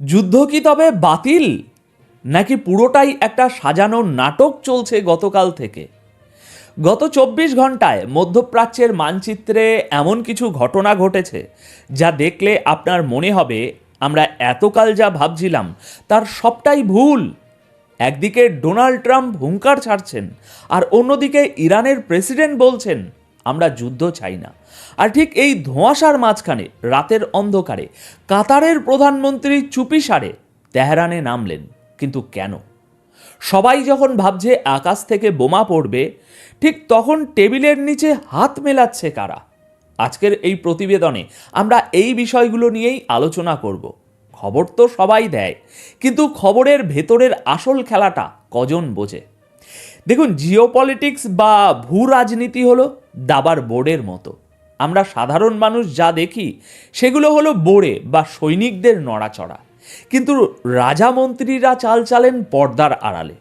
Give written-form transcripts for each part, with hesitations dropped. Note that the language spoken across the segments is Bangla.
যুদ্ধ কি তবে বাতিল, নাকি পুরোটাই একটা সাজানো নাটক চলছে গতকাল থেকে? গত 24 ঘন্টায় মধ্যপ্রাচ্যের মানচিত্রে এমন কিছু ঘটনা ঘটেছে যা দেখলে আপনার মনে হবে আমরা এতকাল যা ভাবছিলাম তার সবটাই ভুল। একদিকে ডোনাল্ড ট্রাম্প হুঙ্কার ছাড়ছেন, আর অন্যদিকে ইরানের প্রেসিডেন্ট বলছেন আমরা যুদ্ধ চাই না। আর ঠিক এই ধোঁয়াশার মাঝখানে রাতের অন্ধকারে কাতারের প্রধানমন্ত্রী চুপিসারে তেহরানে নামলেন। কিন্তু কেন? সবাই যখন ভাবছে আকাশ থেকে বোমা পড়বে, ঠিক তখন টেবিলের নিচে হাত মেলাচ্ছে কারা? আজকের এই প্রতিবেদনে আমরা এই বিষয়গুলো নিয়েই আলোচনা করব। খবর তো সবাই দেয়, কিন্তু খবরের ভেতরের আসল খেলাটা কজন বোঝে? দেখুন, জিওপলিটিক্স বা ভূ রাজনীতি হলো দাবার বোর্ডের মতো। আমরা সাধারণ মানুষ যা দেখি সেগুলো হলো বোর্ডে বা সৈনিকদের নড়াচড়া, কিন্তু রাজামন্ত্রীরা চাল চালেন পর্দার আড়ালে।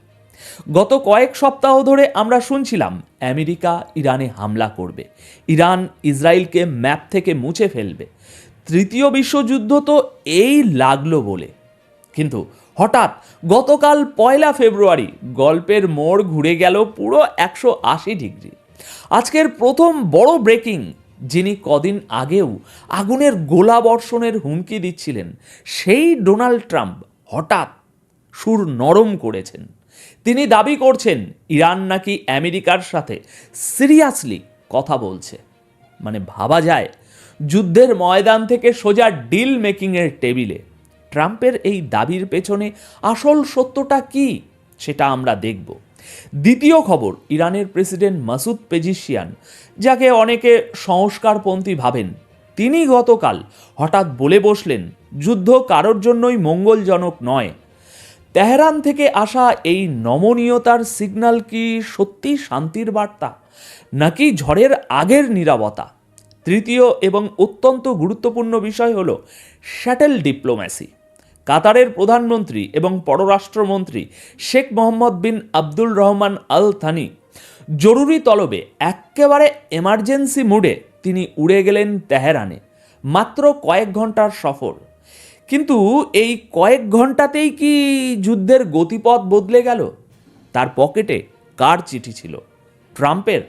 গত কয়েক সপ্তাহ ধরে আমরা শুনছিলাম আমেরিকা ইরানে হামলা করবে, ইরান ইসরায়েলকে ম্যাপ থেকে মুছে ফেলবে, তৃতীয় বিশ্বযুদ্ধ তো এই লাগলো বলে। কিন্তু হঠাৎ গতকাল 1 ফেব্রুয়ারি গল্পের মোড় ঘুরে গেল পুরো 180 ডিগ্রি। আজকের প্রথম বড় ব্রেকিং, যিনি কদিন আগেও আগুনের গোলা বর্ষণের হুমকি দিচ্ছিলেন, সেই ডোনাল্ড ট্রাম্প হঠাৎ সুর নরম করেছেন। তিনি দাবি করছেন ইরান নাকি আমেরিকার সাথে সিরিয়াসলি কথা বলছে। মানে ভাবা যায়, যুদ্ধের ময়দান থেকে সোজা ডিল মেকিংয়ের টেবিলে। ট্রাম্পের এই দাবির পেছনে আসল সত্যটা কি সেটা আমরা দেখব। দ্বিতীয় খবর, ইরানের প্রেসিডেন্ট মাসুদ পেজিশিয়ান, যাকে অনেকে সংস্কারপন্থী ভাবেন, তিনি গতকাল হঠাৎ বলে বসলেন যুদ্ধ কারোর জন্যই মঙ্গলজনক নয়। তেহরান থেকে আসা এই নমনীয়তার সিগন্যাল কি সত্যি শান্তির বার্তা, নাকি ঝড়ের আগের নীরবতা? তৃতীয় এবং অত্যন্ত গুরুত্বপূর্ণ বিষয় হলো শ্যাটেল ডিপ্লোম্যাসি। কাতারের প্রধানমন্ত্রী এবং পররাষ্ট্রমন্ত্রী Sheikh Mohammed bin Abdul Rahman Al Thani জরুরি তলবে একেবারে এমার্জেন্সি মুডে তিনি উড়ে গেলেন তেহরানে। মাত্র কয়েক ঘন্টার সফর, কিন্তু এই কয়েক ঘন্টাতেই কি যুদ্ধের গতিপথ বদলে গেল? তার পকেটে কার চিঠি ছিল? ট্রাম্পের।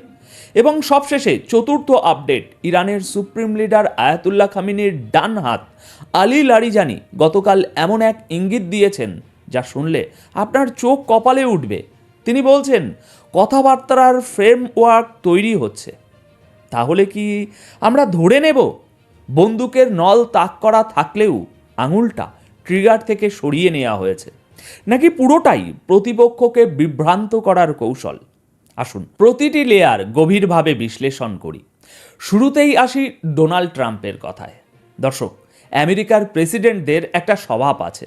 এবং সবশেষে চতুর্থ আপডেট, ইরানের সুপ্রিম লিডার আয়াতুল্লাহ খামেনির ডান হাত আলী লারিজানি গতকাল এমন এক ইঙ্গিত দিয়েছেন যা শুনলে আপনার চোখ কপালে উঠবে। তিনি বলছেন কথাবার্তার ফ্রেমওয়ার্ক তৈরি হচ্ছে। তাহলে কি আমরা ধরে নেব বন্দুকের নল তাক করা থাকলেও আঙুলটা ট্রিগার থেকে সরিয়ে নেওয়া হয়েছে, নাকি পুরোটাই প্রতিপক্ষকে বিভ্রান্ত করার কৌশল? আসুন প্রতিটি লেয়ার গভীরভাবে বিশ্লেষণ করি। শুরুতেই আসি ডোনাল্ড ট্রাম্পের কথায়। দর্শক, আমেরিকার প্রেসিডেন্টদের একটা স্বভাব আছে,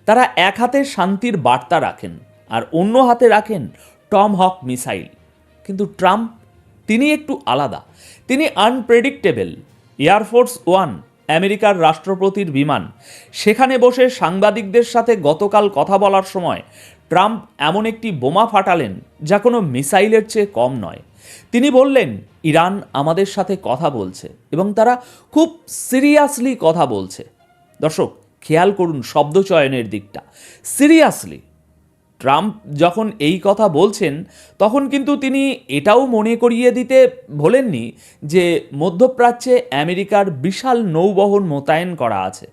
তারা এক হাতে শান্তির বার্তা রাখেন আর অন্য হাতে রাখেন টম হক মিসাইল। কিন্তু ট্রাম্প, তিনি একটু আলাদা। তিনি আনপ্রেডিক্টেবল। এয়ারফোর্স ওয়ান, আমেরিকার রাষ্ট্রপতির বিমান, সেখানে বসে সাংবাদিকদের সাথে গতকাল কথা বলার সময় ট্রাম্প এমন একটি বোমা ফাটালেন যা কোনো মিসাইলের চেয়ে কম নয়। তিনি বললেন ইরান আমাদের সাথে কথা বলছে এবং তারা খুব সিরিয়াসলি কথা বলছে। দর্শক, খেয়াল করুন শব্দচয়নের দিকটা, সিরিয়াসলি। ট্রাম্প যখন এই কথা বলছেন তখন কিন্তু তিনি এটাও মনে করিয়ে দিতে ভোলেননি যে মধ্যপ্রাচ্যে আমেরিকার বিশাল নৌবহর মোতায়েন করা আছে।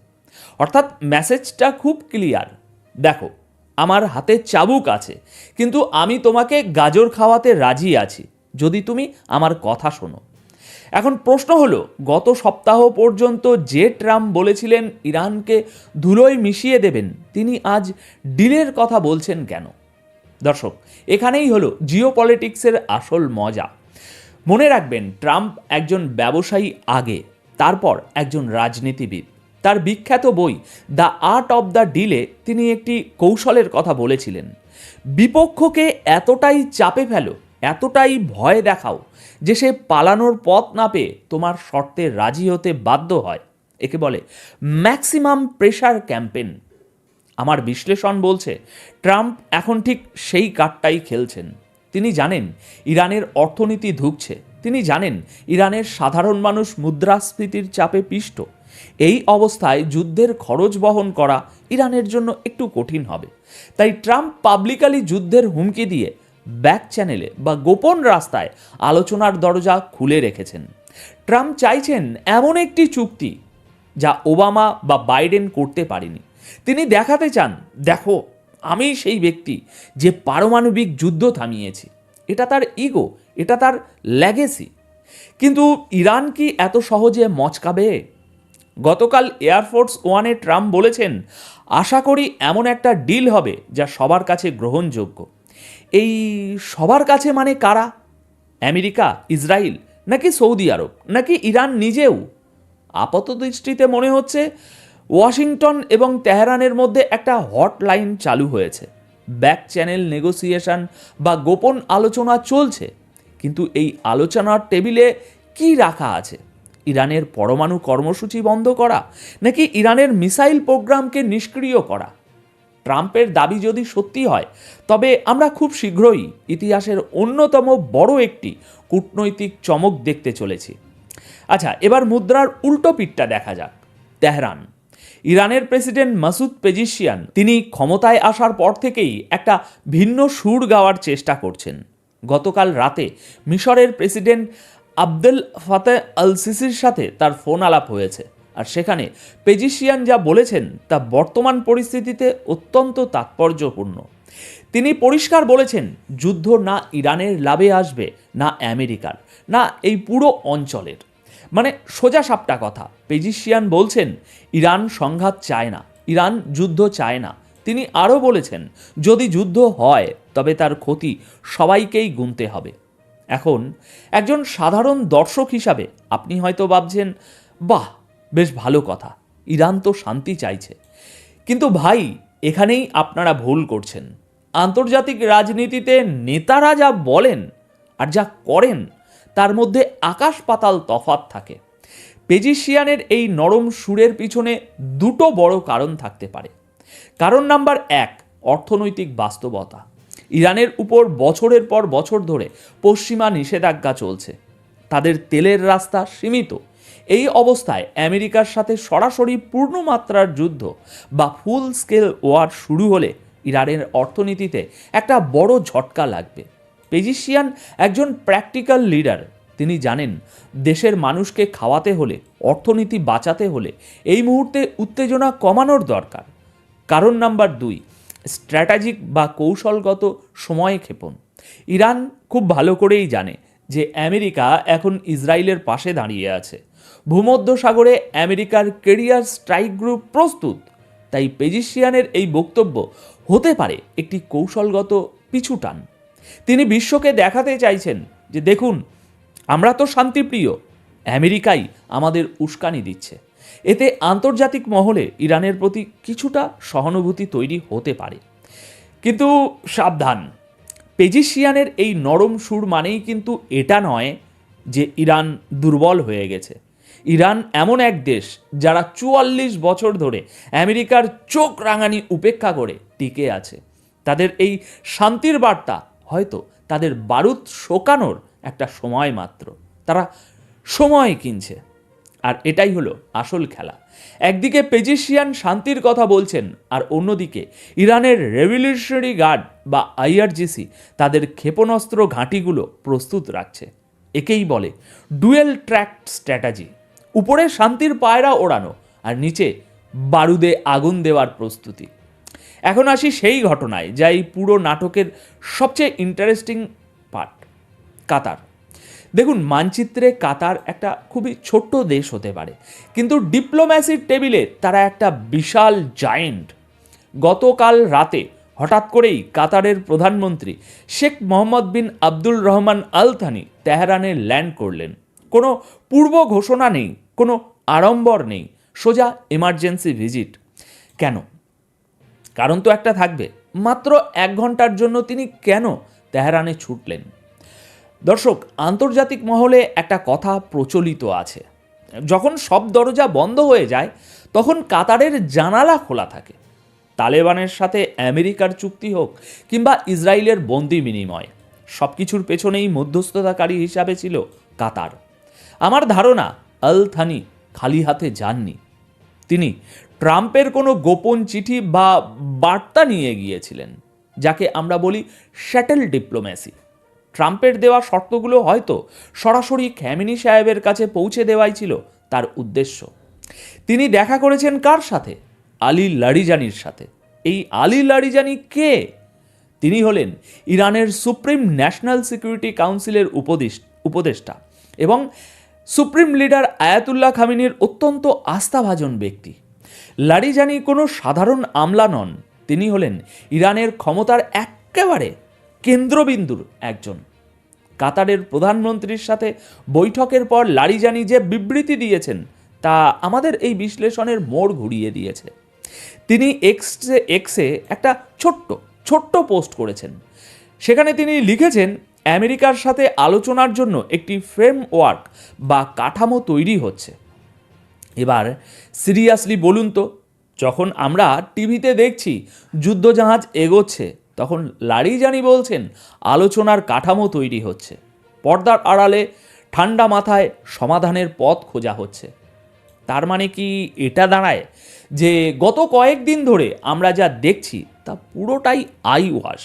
অর্থাৎ মেসেজটা খুব ক্লিয়ার, দেখো আমার হাতে চাবুক আছে, কিন্তু আমি তোমাকে গাজর খাওয়াতে রাজি আছি যদি তুমি আমার কথা শোনো। এখন প্রশ্ন হলো, গত সপ্তাহ পর্যন্ত যে ট্রাম্প বলেছিলেন ইরানকে ধুলোয় মিশিয়ে দেবেন, তিনি আজ ডিলের কথা বলছেন কেন? দর্শক, এখানেই হলো জিওপলিটিক্সের আসল মজা। মনে রাখবেন, ট্রাম্প একজন ব্যবসায়ী আগে, তারপর একজন রাজনীতিবিদ। তার বিখ্যাত বই the art of the delay তিনি একটি কৌশলের কথা বলেছিলেন, বিপক্ষকে এতটাই চাপে ফেলো, এতটাই ভয় দেখাও যে সে পালানোর পথ না পেয়ে তোমার শর্তে রাজি হতে বাধ্য হয়। একে বলে ম্যাক্সিমাম প্রেশার ক্যাম্পেন। আমার বিশ্লেষণ বলছে ট্রাম্প এখন ঠিক সেই কার্ডটাই খেলছেন। তিনি জানেন ইরানের অর্থনীতি ধুঁকছে, তিনি জানেন ইরানের সাধারণ মানুষ মুদ্রাস্ফীতির চাপে পিষ্ট, এই অবস্থায় যুদ্ধের খরচ বহন করা ইরানের জন্য একটু কঠিন হবে। তাই ট্রাম্প পাবলিকালি যুদ্ধের হুমকি দিয়ে ব্যাক চ্যানেলে বা গোপন রাস্তায় আলোচনার দরজা খুলে রেখেছেন। ট্রাম্প চাইছেন এমন একটি চুক্তি যা ওবামা বা বাইডেন করতে পারেনি। তিনি দেখাতে চান, দেখো আমি সেই ব্যক্তি যে পারমাণবিক যুদ্ধ থামিয়েছি। এটা তার ইগো, এটা তার লেগেসি। কিন্তু ইরান কি এত সহজে মচকাবে? গতকাল এয়ারফোর্স ওয়ানে ট্রাম্প বলেছেন, আশা করি এমন একটা ডিল হবে যা সবার কাছে গ্রহণযোগ্য। এই সবার কাছে মানে কারা? আমেরিকা, ইসরায়েল, নাকি সৌদি আরব, নাকি ইরান নিজেও? আপাতদৃষ্টিতে মনে হচ্ছে ওয়াশিংটন এবং তেহরানের মধ্যে একটা হটলাইন চালু হয়েছে। ব্যাক চ্যানেল নেগোসিয়েশন বা গোপন আলোচনা চলছে। কিন্তু এই আলোচনার টেবিলে কি রাখা আছে? ইরানের পরমাণু কর্মসূচি বন্ধ করা, নাকি ইরানের মিসাইল প্রোগ্রামকে নিষ্ক্রিয় করা? ট্রাম্পের দাবি যদি সত্যি হয়, তবে আমরা খুব শীঘ্রই ইতিহাসের অন্যতম বড় একটি কূটনৈতিক চমক দেখতে চলেছি। আচ্ছা, এবার মুদ্রার উল্টো পিঠটা দেখা যাক। তেহরান। ইরানের প্রেসিডেন্ট মাসুদ পেজিশিয়ান তিনি ক্ষমতায় আসার পর থেকেই একটা ভিন্ন সুর গাওয়ার চেষ্টা করছেন। গতকাল রাতে মিশরের প্রেসিডেন্ট আবদেল ফাতে আল সিসির সাথে তার ফোন আলাপ হয়েছে। আর সেখানে পেজিশিয়ান যা বলেছেন তা বর্তমান পরিস্থিতিতে অত্যন্ত তাৎপর্যপূর্ণ। তিনি পরিষ্কার বলেছেন, যুদ্ধ না ইরানের লাভে আসবে, না আমেরিকার, না এই পুরো অঞ্চলের। মানে সোজা সাপটা কথা। পেজিশিয়ান বলছেন, ইরান সংঘাত চায় না, ইরান যুদ্ধ চায় না। তিনি আরও বলেছেন, যদি যুদ্ধ হয় তবে তার ক্ষতি সবাইকেই গুনতে হবে। এখন একজন সাধারণ দর্শক হিসাবে আপনি হয়তো ভাবছেন, বাহ, বেশ ভালো কথা, ইরান তো শান্তি চাইছে। কিন্তু ভাই, এখানেই আপনারা ভুল করছেন। আন্তর্জাতিক রাজনীতিতে নেতারা যা বলেন আর যা করেন তার মধ্যে আকাশ পাতাল তফাৎ থাকে। পেজিশিয়ানের এই নরম সুরের পিছনে দুটো বড় কারণ থাকতে পারে। কারণ নাম্বার 1, অর্থনৈতিক বাস্তবতা। ইরানের উপর বছরের পর বছর ধরে পশ্চিমা নিষেধাজ্ঞা চলছে। তাদের তেলের রাস্তা সীমিত। এই অবস্থায় আমেরিকার সাথে সরাসরি পূর্ণমাত্রার যুদ্ধ বা ফুল স্কেল ওয়ার শুরু হলে ইরানের অর্থনীতিতে একটা বড় ঝটকা লাগবে। পেজিশিয়ান একজন প্র্যাকটিক্যাল লিডার। তিনি জানেন, দেশের মানুষকে খাওয়াতে হলে, অর্থনীতি বাঁচাতে হলে এই মুহূর্তে উত্তেজনা কমানোর দরকার। কারণ নাম্বার 2, স্ট্র্যাটেজিক বা কৌশলগত সময়ক্ষেপণ। ইরান খুব ভালো করেই জানে যে আমেরিকা এখন ইসরায়েলের পাশে দাঁড়িয়ে আছে। ভূমধ্যসাগরে আমেরিকার কেরিয়ার স্ট্রাইক গ্রুপ প্রস্তুত। তাই পেজিশিয়ানের এই বক্তব্য হতে পারে একটি কৌশলগত পিছুটান। তিনি বিশ্বকে দেখাতে চাইছেন যে দেখুন, আমরা তো শান্তিপ্রিয়, আমেরিকাই আমাদের উস্কানি দিচ্ছে। এতে আন্তর্জাতিক মহলে ইরানের প্রতি কিছুটা সহানুভূতি তৈরি হতে পারে। কিন্তু সাবধান, পেজিশিয়ানের এই নরম সুর মানেই কিন্তু এটা নয় যে ইরান দুর্বল হয়ে গেছে। ইরান এমন এক দেশ যারা 44 বছর ধরে আমেরিকার চোখ রাঙানি উপেক্ষা করে টিকে আছে। তাদের এই শান্তির বার্তা হয়তো তাদের বারুদ শোকানোর একটা সময় মাত্র। তারা সময় কিনছে, আর এটাই হলো আসল খেলা। একদিকে পেজিশিয়ান শান্তির কথা বলছেন, আর অন্যদিকে ইরানের রেভলিউশনারি গার্ড বা আইআরজিসি তাদের ক্ষেপণাস্ত্র ঘাঁটিগুলো প্রস্তুত রাখছে। একেই বলে ডুয়েল ট্র্যাক স্ট্র্যাটেজি। উপরে শান্তির পায়রা ওড়ানো, আর নিচে বারুদে আগুন দেওয়ার প্রস্তুতি। এখন আসি সেই ঘটনায় যা এই পুরো নাটকের সবচেয়ে ইন্টারেস্টিং পার্ট, কাতার। দেখুন, মানচিত্রে কাতার একটা খুবই ছোট্ট দেশ হতে পারে, কিন্তু ডিপ্লোম্যাসির টেবিলে তারা একটা বিশাল জায়েন্ট। গতকাল রাতে হঠাৎ করেই কাতারের প্রধানমন্ত্রী Sheikh Mohammed bin Abdul Rahman Al Thani তেহরানে ল্যান্ড করলেন। কোনো পূর্ব ঘোষণা নেই, কোনো আড়ম্বর নেই, সোজা এমার্জেন্সি ভিজিট। কেন? কারণ তো একটা থাকবে, মাত্র 1 ঘন্টার জন্য তিনি কেন তেহরানে ছুটলেন? দর্শক, আন্তর্জাতিক মহলে একটা কথা প্রচলিত আছে, যখন সব দরজা বন্ধ হয়ে যায় তখন কাতারের জানালা খোলা থাকে। তালেবানের সাথে আমেরিকার চুক্তি হোক কিংবা ইসরায়েলের বন্দি বিনিময়, সব কিছুর পেছনেই মধ্যস্থতাকারী হিসাবে ছিল কাতার। আমার ধারণা আল থানি খালি হাতে যাননি, তিনি ট্রাম্পের কোনো গোপন চিঠি বা বার্তা নিয়ে গিয়েছিলেন, যাকে আমরা বলি শ্যাটেল ডিপ্লোম্যাসি। ট্রাম্পের দেওয়া শর্তগুলো হয়তো সরাসরি খ্যামেনি সাহেবের কাছে পৌঁছে দেওয়াই ছিল তার উদ্দেশ্য। তিনি দেখা করেছেন কার সাথে? আলী লারিজানির সাথে। এই আলী লারিজানি কে? তিনি হলেন ইরানের সুপ্রিম ন্যাশনাল সিকিউরিটি কাউন্সিলের উপদেষ্টা এবং সুপ্রিম লিডার আয়াতুল্লাহ খামেনির অত্যন্ত আস্থাভাজন ব্যক্তি। লারিজানি কোনো সাধারণ আমলা নন, তিনি হলেন ইরানের ক্ষমতার একেবারে কেন্দ্রবিন্দুর একজন। কাতারের প্রধানমন্ত্রীর সাথে বৈঠকের পর লারিজানি যে বিবৃতি দিয়েছেন তা আমাদের এই বিশ্লেষণের মোড় ঘুরিয়ে দিয়েছে। তিনি এক্সে একটা ছোট্ট পোস্ট করেছেন। সেখানে তিনি লিখেছেন, আমেরিকার সাথে আলোচনার জন্য একটি ফ্রেমওয়ার্ক বা কাঠামো তৈরি হচ্ছে। এবার সিরিয়াসলি বলুন তো, যখন আমরা টিভিতে দেখছি যুদ্ধজাহাজ এগোচ্ছে, তখন লারিজানি বলছেন আলোচনার কাঠামো তৈরি হচ্ছে, পর্দার আড়ালে ঠান্ডা মাথায় সমাধানের পথ খোঁজা হচ্ছে। তার মানে কি এটা দাঁড়ায় যে গত কয়েকদিন ধরে আমরা যা দেখছি তা পুরোটাই আই ওয়াশ?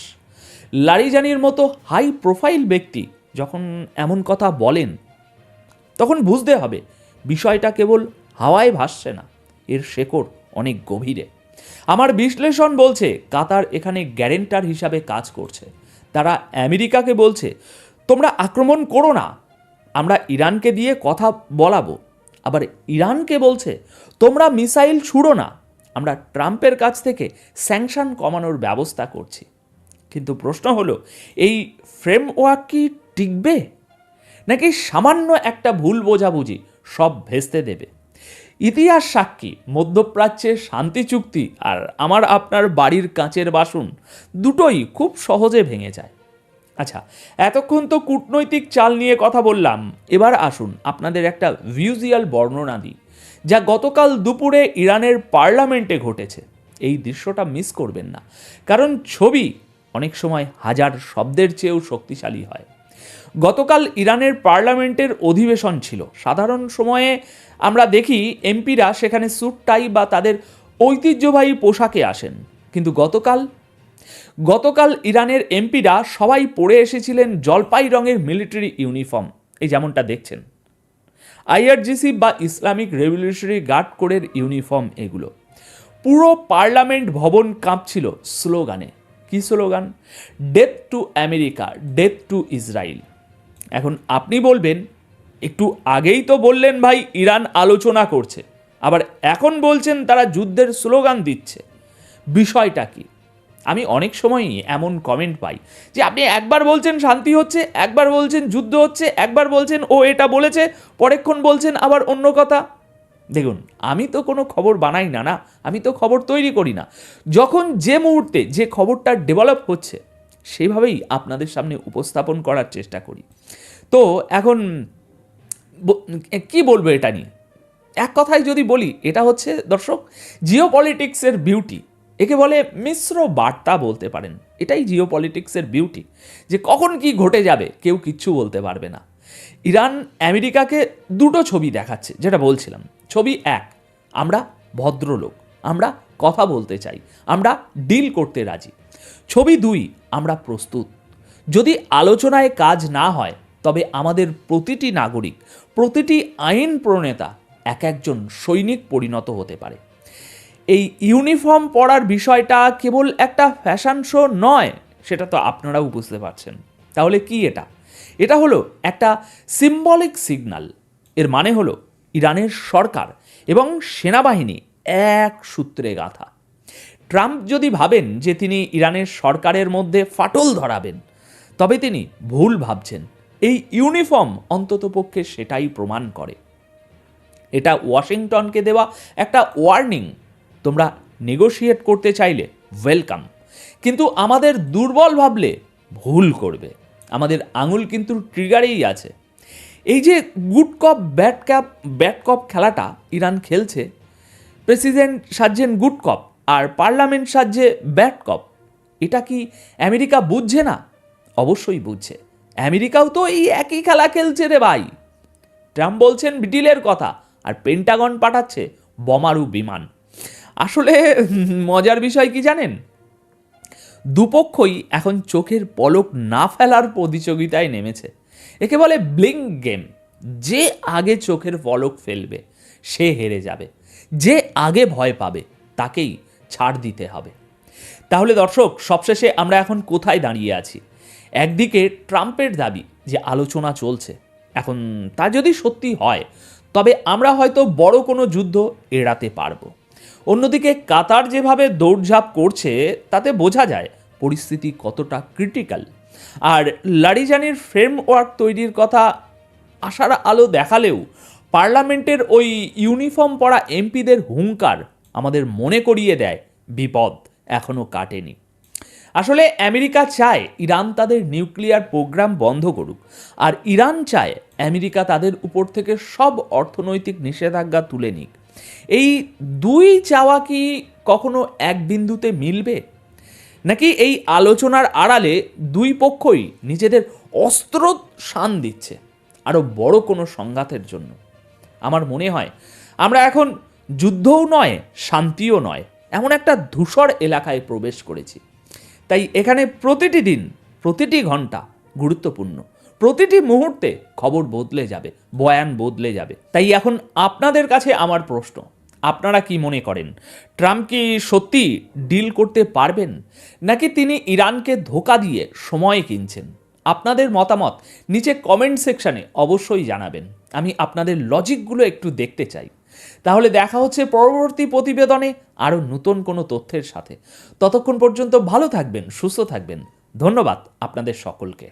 লারিজানির মতো হাই প্রোফাইল ব্যক্তি যখন এমন কথা বলেন, তখন বুঝতে হবে বিষয়টা কেবল হাওয়ায় ভাসছে না, এর শেকড় অনেক গভীরে। আমার বিশ্লেষণ বলছে কাতার এখানে গ্যারেন্টার হিসাবে কাজ করছে। তারা আমেরিকাকে বলছে, তোমরা আক্রমণ করো না, আমরা ইরানকে দিয়ে কথা বলাবো। আবার ইরানকে বলছে, তোমরা মিসাইল ছুড়ো না, আমরা ট্রাম্পের কাছ থেকে স্যাংশন কমানোর ব্যবস্থা করছি। কিন্তু প্রশ্ন হলো, এই ফ্রেমওয়ার্ক কি টিকবে, নাকি সামান্য একটা ভুল বোঝাবুঝি সব ভেস্তে দেবে? ইতিহাস সাক্ষী, মধ্যপ্রাচ্যের শান্তি চুক্তি আর আমার আপনার বাড়ির কাঁচের বাসন দুটোই খুব সহজে ভেঙে যায়। আচ্ছা, এতক্ষণ তো কূটনৈতিক চাল নিয়ে কথা বললাম, এবার আসুন আপনাদের একটা ভিজুয়াল বর্ণনা দিই, যা গতকাল দুপুরে ইরানের পার্লামেন্টে ঘটেছে। এই দৃশ্যটা মিস করবেন না, কারণ ছবি অনেক সময় হাজার শব্দের চেয়েও শক্তিশালী হয়। গতকাল ইরানের পার্লামেন্টের অধিবেশন ছিল। সাধারণ সময়ে আমরা দেখি এমপিরা সেখানে স্যুট টাই বা তাদের ঐতিহ্যবাহী পোশাকে আসেন, কিন্তু গতকাল ইরানের এমপিরা সবাই পরে এসেছিলেন জলপাই রঙের মিলিটারি ইউনিফর্ম, এই যেমনটা দেখছেন, আইআরজিসি বা ইসলামিক রেভলিউশনারি গার্ড কোরের ইউনিফর্ম এগুলো। পুরো পার্লামেন্ট ভবন কাঁপছিল স্লোগানে। কি slogan? Death to America, death two Israel. এখন আপনি বলবেন, একটু আগেই তো বললেন ভাই ইরান আলোচনা করছে, আবার এখন বলছেন তারা যুদ্ধের স্লোগান দিচ্ছে, বিষয়টা কি? আমি অনেক সময়ই এমন কমেন্ট পাই যে আপনি একবার বলছেন শান্তি হচ্ছে, একবার বলছেন যুদ্ধ হচ্ছে, একবার বলছেন ও এটা বলেছে, পরেক্ষণ বলছেন আবার অন্য কথা। দেখুন, আমি তো কোনো খবর বানাই না, আমি তো খবর তৈরি করি না। যখন যে মুহূর্তে যে খবরটা ডেভেলপ হচ্ছে সেভাবেই আপনাদের সামনে উপস্থাপন করার চেষ্টা করি। তো এখন কি বলবো এটা নিয়ে? এক কথায় যদি বলি, এটা হচ্ছে দর্শক জিওপলিটিক্সের বিউটি। একে বলে মিশ্র বার্তা বলতে পারেন। এটাই জিওপলিটিক্সের বিউটি, যে কখন কি ঘটে যাবে কেউ কিচ্ছু বলতে পারবে না। ইরান আমেরিকাকে দুটো ছবি দেখাচ্ছে, যেটা বলছিলাম। ছবি এক, আমরা ভদ্রলোক, আমরা কথা বলতে চাই, আমরা ডিল করতে রাজি। ছবি দুই, আমরা প্রস্তুত। যদি আলোচনায় কাজ না হয়, তবে আমাদের প্রতিটি নাগরিক, প্রতিটি আইন প্রণেতা একজন সৈনিক পরিণত হতে পারে। এই ইউনিফর্ম পরার বিষয়টা কেবল একটা ফ্যাশন শো নয়, সেটা তো আপনারাও বুঝতে পারছেন। তাহলে কি এটা? এটা হলো একটা সিম্বলিক সিগন্যাল। এর মানে হলো ইরানের সরকার এবং সেনাবাহিনী এক সূত্রে গাঁথা। ট্রাম্প যদি ভাবেন যে তিনি ইরানের সরকারের মধ্যে ফাটল ধরাবেন, তবে তিনি ভুল ভাবছেন। এই ইউনিফর্ম অন্ততপক্ষে সেটাই প্রমাণ করে। এটা ওয়াশিংটনকে দেওয়া একটা ওয়ার্নিং, তোমরা নেগোশিয়েট করতে চাইলে ওয়েলকাম, কিন্তু আমাদের দুর্বল ভাবলে ভুল করবে। আমাদের আঙুল কিন্তু ট্রিগারেই আছে। এই যে গুড কপ ব্যাড কপ খেলাটা ইরান খেলছে, প্রেসিডেন্ট সাজছেন গুড কপ আর পার্লামেন্ট সাজছে ব্যাড কপ, এটা কি আমেরিকা বুঝছে না? অবশ্যই বুঝছে। আমেরিকাও তো এই একই খেলা খেলছে রে ভাই। ট্রাম্প বলছেন ডিলের কথা, আর পেন্টাগন পাঠাচ্ছে বোমারু বিমান। আসলে মজার বিষয় কি জানেন, দুপক্ষই এখন চোখের পলক না ফেলার প্রতিযোগিতায় নেমেছে। একে বলে ব্লিঙ্ক গেম। যে আগে চোখের পলক ফেলবে সে হেরে যাবে, যে আগে ভয় পাবে তাকেই ছাড় দিতে হবে। তাহলে দর্শক, সবশেষে আমরা এখন কোথায় দাঁড়িয়ে আছি? একদিকে ট্রাম্পের দাবি যে আলোচনা চলছে, এখন তা যদি সত্যি হয় তবে আমরা হয়তো বড় কোনো যুদ্ধ এড়াতে পারবো। অন্যদিকে কাতার যেভাবে দৌড়ঝাঁপ করছে তাতে বোঝা যায় পরিস্থিতি কতটা ক্রিটিক্যাল। আর লারিজানির ফ্রেমওয়ার্ক তৈরির কথা আশার আলো দেখালেও পার্লামেন্টের ওই ইউনিফর্ম পরা এমপিদের হুঙ্কার আমাদের মনে করিয়ে দেয় বিপদ এখনও কাটেনি। আসলে আমেরিকা চায় ইরান তাদের নিউক্লিয়ার প্রোগ্রাম বন্ধ করুক, আর ইরান চায় আমেরিকা তাদের উপর থেকে সব অর্থনৈতিক নিষেধাজ্ঞা তুলে নিক। এই দুই চাওয়া কি কখনো এক বিন্দুতে মিলবে, নাকি এই আলোচনার আড়ালে দুই পক্ষই নিজেদের অস্ত্র শান দিচ্ছে আরও বড় কোনো সংঘাতের জন্য? আমার মনে হয় আমরা এখন যুদ্ধও নয়, শান্তিও নয়, এমন একটা ধূসর এলাকায় প্রবেশ করেছি। তাই এখানে প্রতিটি দিন, প্রতিটি ঘন্টা গুরুত্বপূর্ণ। প্রতিটি মুহূর্তে খবর বদলে যাবে, বয়ান বদলে যাবে। তাই এখন আপনাদের কাছে আমার প্রশ্ন, আপনারা কি মনে করেন, ট্রাম্প কি সত্যি ডিল করতে পারবেন, নাকি তিনি ইরানকে ধোঁকা দিয়ে সময় কিনছেন? আপনাদের মতামত নিচে কমেন্ট সেকশানে অবশ্যই জানাবেন। আমি আপনাদের লজিকগুলো একটু দেখতে চাই। তাহলে দেখা হচ্ছে পরবর্তী প্রতিবেদনে আরও নতুন কোনো তথ্যের সাথে। ততক্ষণ পর্যন্ত ভালো থাকবেন, সুস্থ থাকবেন। ধন্যবাদ আপনাদের সকলকে।